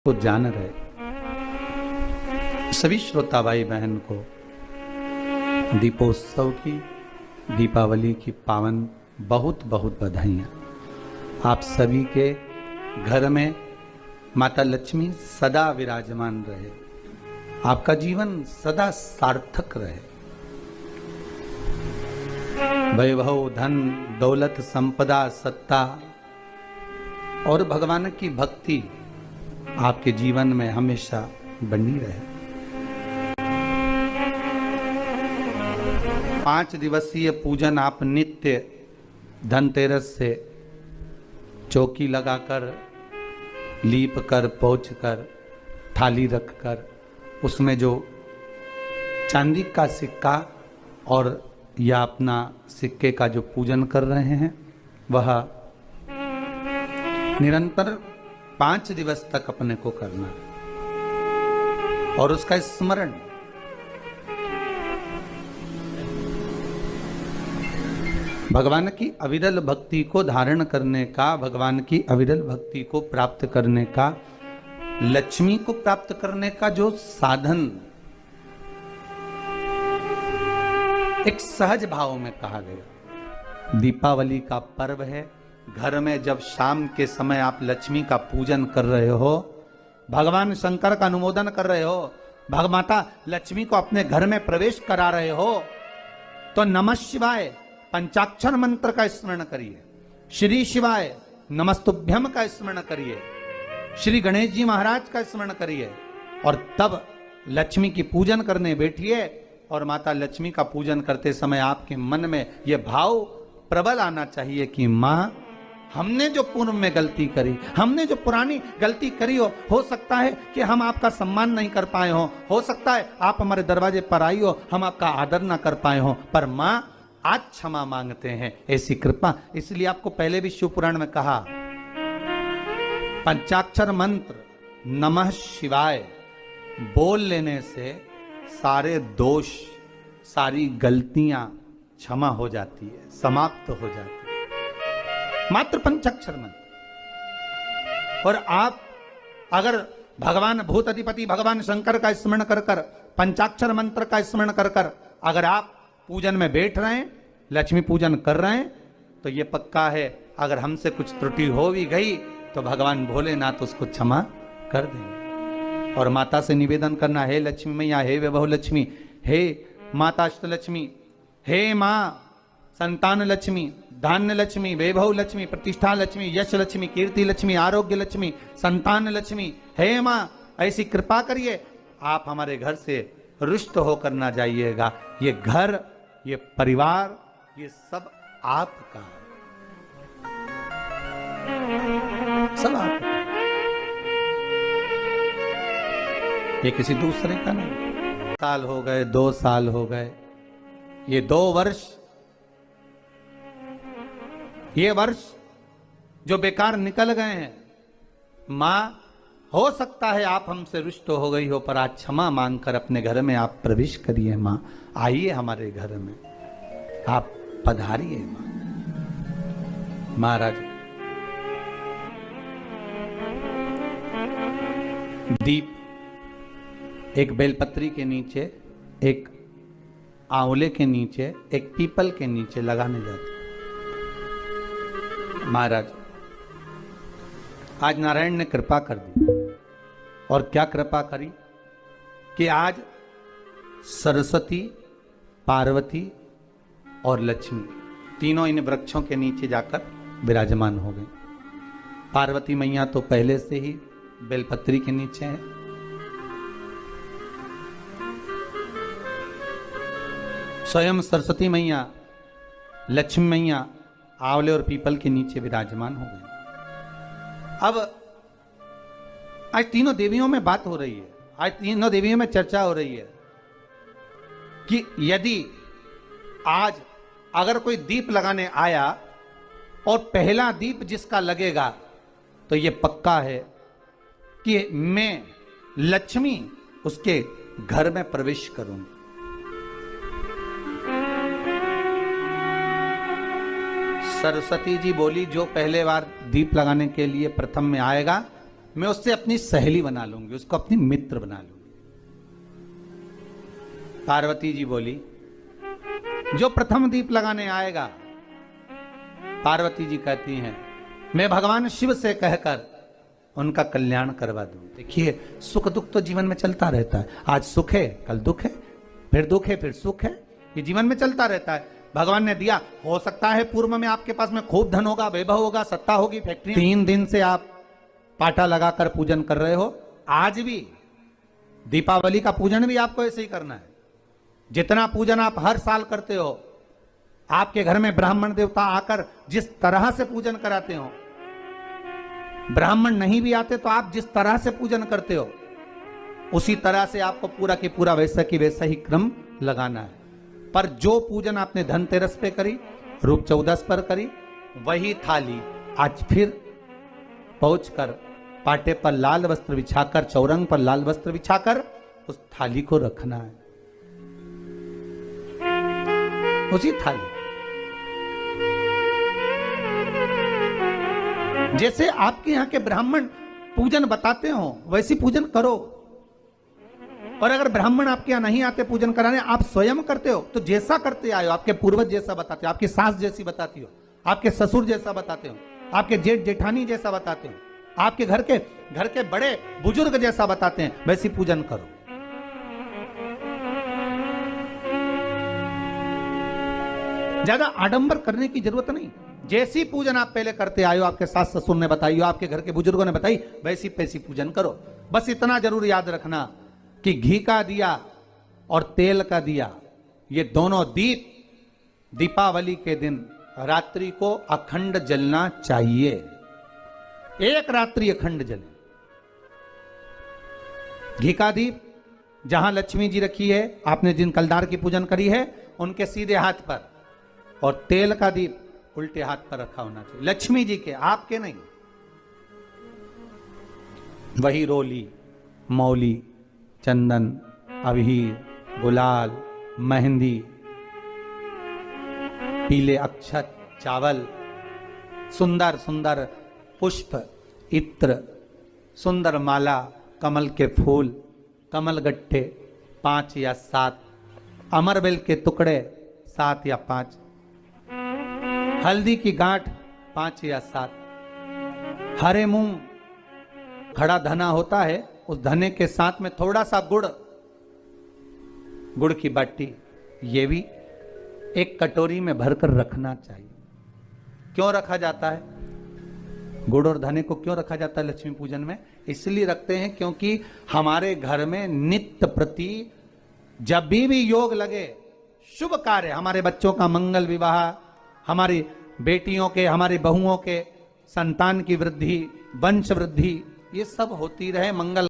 को जान रहे सभी श्रोता भाई बहन को दीपोत्सव की, दीपावली की पावन बहुत बहुत बधाइयाँ। आप सभी के घर में माता लक्ष्मी सदा विराजमान रहे, आपका जीवन सदा सार्थक रहे। वैभव, धन, दौलत, संपदा, सत्ता और भगवान की भक्ति आपके जीवन में हमेशा बनी रहे। 5 दिवसीय पूजन आप नित्य धनतेरस से चौकी लगाकर, लीप कर, पोंछ कर, थाली रख कर, उसमें जो चांदी का सिक्का और या अपना सिक्के का जो पूजन कर रहे हैं, वह निरंतर 5 दिवस तक अपने को करना है और उसका स्मरण भगवान की अविरल भक्ति को धारण करने का, भगवान की अविरल भक्ति को प्राप्त करने का, लक्ष्मी को प्राप्त करने का जो साधन एक सहज भाव में कहा गया। दीपावली का पर्व है। घर में जब शाम के समय आप लक्ष्मी का पूजन कर रहे हो, भगवान शंकर का अनुमोदन कर रहे हो, भगमाता लक्ष्मी को अपने घर में प्रवेश करा रहे हो, तो नमः शिवाय पंचाक्षर मंत्र का स्मरण करिए, श्री शिवाय नमस्तुभ्यम का स्मरण करिए, श्री गणेश जी महाराज का स्मरण करिए और तब लक्ष्मी की पूजन करने बैठिए। और माता लक्ष्मी का पूजन करते समय आपके मन में यह भाव प्रबल आना चाहिए कि माँ, हमने जो पूर्व में गलती करी, हमने जो पुरानी गलती करी हो सकता है कि हम आपका सम्मान नहीं कर पाए हो सकता है आप हमारे दरवाजे पर आई हो, हम आपका आदर ना कर पाए हो, पर माँ आज क्षमा मांगते हैं, ऐसी कृपा। इसलिए आपको पहले भी शिव पुराण में कहा, पंचाक्षर मंत्र नमः शिवाय बोल लेने से सारे दोष, सारी गलतियां क्षमा हो जाती है, समाप्त हो जाती है, मात्र पंचाक्षर मंत्र। और आप अगर भगवान भूत अधिपति भगवान शंकर का स्मरण कर कर, पंचाक्षर मंत्र का स्मरण कर कर अगर आप पूजन में बैठ रहे हैं, लक्ष्मी पूजन कर रहे हैं, तो ये पक्का है अगर हमसे कुछ त्रुटि हो भी गई तो भगवान भोलेनाथ उसको क्षमा कर देंगे। और माता से निवेदन करना, हे लक्ष्मी मैया, हे वैभव लक्ष्मी, हे माता अष्टलक्ष्मी, हे माँ संतान लक्ष्मी, धान्य लक्ष्मी, वैभव लक्ष्मी, प्रतिष्ठा लक्ष्मी, यश लक्ष्मी, कीर्ति लक्ष्मी, आरोग्य लक्ष्मी, संतान लक्ष्मी, हे माँ ऐसी कृपा करिए, आप हमारे घर से रुष्ट होकर ना जाइएगा। ये घर, ये परिवार, ये सब आपका है, सब आपका, ये किसी दूसरे का नहीं। साल हो गए, 2 साल हो गए, ये 2 वर्ष, ये वर्ष जो बेकार निकल गए हैं, मां हो सकता है आप हमसे रुष्ट हो गई हो, पर आज क्षमा मांगकर अपने घर में आप प्रवेश करिए। मां आइए हमारे घर में, आप पधारिए। मां महाराज दीप एक बेलपत्री के नीचे, एक आंवले के नीचे, एक पीपल के नीचे लगाने जाते। महाराज आज नारायण ने कृपा कर दी, और क्या कृपा करी कि आज सरस्वती, पार्वती और लक्ष्मी तीनों इन वृक्षों के नीचे जाकर विराजमान हो गए। पार्वती मैया तो पहले से ही बेलपत्री के नीचे है, स्वयं सरस्वती मैया, लक्ष्मी मैया आंवले और पीपल के नीचे विराजमान हो गई। अब आज तीनों देवियों में बात हो रही है, आज तीनों देवियों में चर्चा हो रही है कि यदि आज अगर कोई दीप लगाने आया और पहला दीप जिसका लगेगा, तो यह पक्का है कि मैं लक्ष्मी उसके घर में प्रवेश करूंगी। सरस्वती जी बोली, जो पहले बार दीप लगाने के लिए प्रथम में आएगा मैं उससे अपनी सहेली बना लूंगी, उसको अपनी मित्र बना लूंगी। पार्वती जी बोली, जो प्रथम दीप लगाने आएगा, पार्वती जी कहती हैं, मैं भगवान शिव से कहकर उनका कल्याण करवा दूं। देखिए, सुख दुख तो जीवन में चलता रहता है। आज सुख है, कल दुख है, फिर दुख है, फिर सुख है। ये जीवन में चलता रहता है। भगवान ने दिया, हो सकता है पूर्व में आपके पास में खूब धन होगा, वैभव होगा, सत्ता होगी, फैक्ट्री। 3 दिन से आप पाटा लगाकर पूजन कर रहे हो। आज भी दीपावली का पूजन भी आपको ऐसे ही करना है। जितना पूजन आप हर साल करते हो, आपके घर में ब्राह्मण देवता आकर जिस तरह से पूजन कराते हो, ब्राह्मण नहीं भी आते तो आप जिस तरह से पूजन करते हो, उसी तरह से आपको पूरा की पूरा वैसा की वैसा ही क्रम लगाना है। पर जो पूजन आपने धनतेरस पे करी, रूप चौदस पर करी, वही थाली आज फिर पहुंचकर पाटे पर लाल वस्त्र बिछाकर, चौरंग पर लाल वस्त्र बिछाकर उस थाली को रखना है, उसी थाली। जैसे आपके यहां के ब्राह्मण पूजन बताते हो, वैसी पूजन करो। और अगर ब्राह्मण आपके यहां नहीं आते पूजन कराने, आप स्वयं करते हो, तो जैसा करते आए हो, आपके पूर्वज जैसा बताते हो, आपकी सास जैसी बताती हो, आपके ससुर जैसा बताते हो, आपके जेठ जेठानी जैसा बताते हो, आपके घर के बड़े बुजुर्ग जैसा बताते हैं, वैसी पूजन करो। ज्यादा आडंबर करने की जरूरत नहीं। जैसी पूजन आप पहले करते आए हो, आपके सास ससुर ने बताई हो, आपके घर के बुजुर्गों ने बताई, वैसी पैसी पूजन करो। बस इतना जरूर याद रखना कि घी का दिया और तेल का दिया, ये दोनों दीप दीपावली के दिन रात्रि को अखंड जलना चाहिए। एक रात्रि अखंड जले। घी का दीप जहां लक्ष्मी जी रखी है, आपने जिन कलदार की पूजन करी है, उनके सीधे हाथ पर, और तेल का दीप उल्टे हाथ पर रखा होना चाहिए, लक्ष्मी जी के, आपके नहीं। वही रोली, मौली, चंदन, अबीर, गुलाल, मेहंदी, पीले अक्षत, चावल, सुंदर सुंदर पुष्प, इत्र, सुंदर माला, कमल के फूल, कमल गट्टे 5 या 7, अमरबेल के टुकड़े 7 या 5, हल्दी की गांठ 5 या 7, हरे मूंग, खड़ा धना होता है, उस धने के साथ में थोड़ा सा गुड़ की बाटी, ये भी एक कटोरी में भरकर रखना चाहिए। क्यों रखा जाता है गुड़ और धने को? क्यों रखा जाता है लक्ष्मी पूजन में? इसलिए रखते हैं क्योंकि हमारे घर में नित्य प्रति जब भी योग लगे, शुभ कार्य, हमारे बच्चों का मंगल विवाह, हमारी बेटियों के, हमारी बहुओं के संतान की वृद्धि, वंश वृद्धि, ये सब होती रहे, मंगल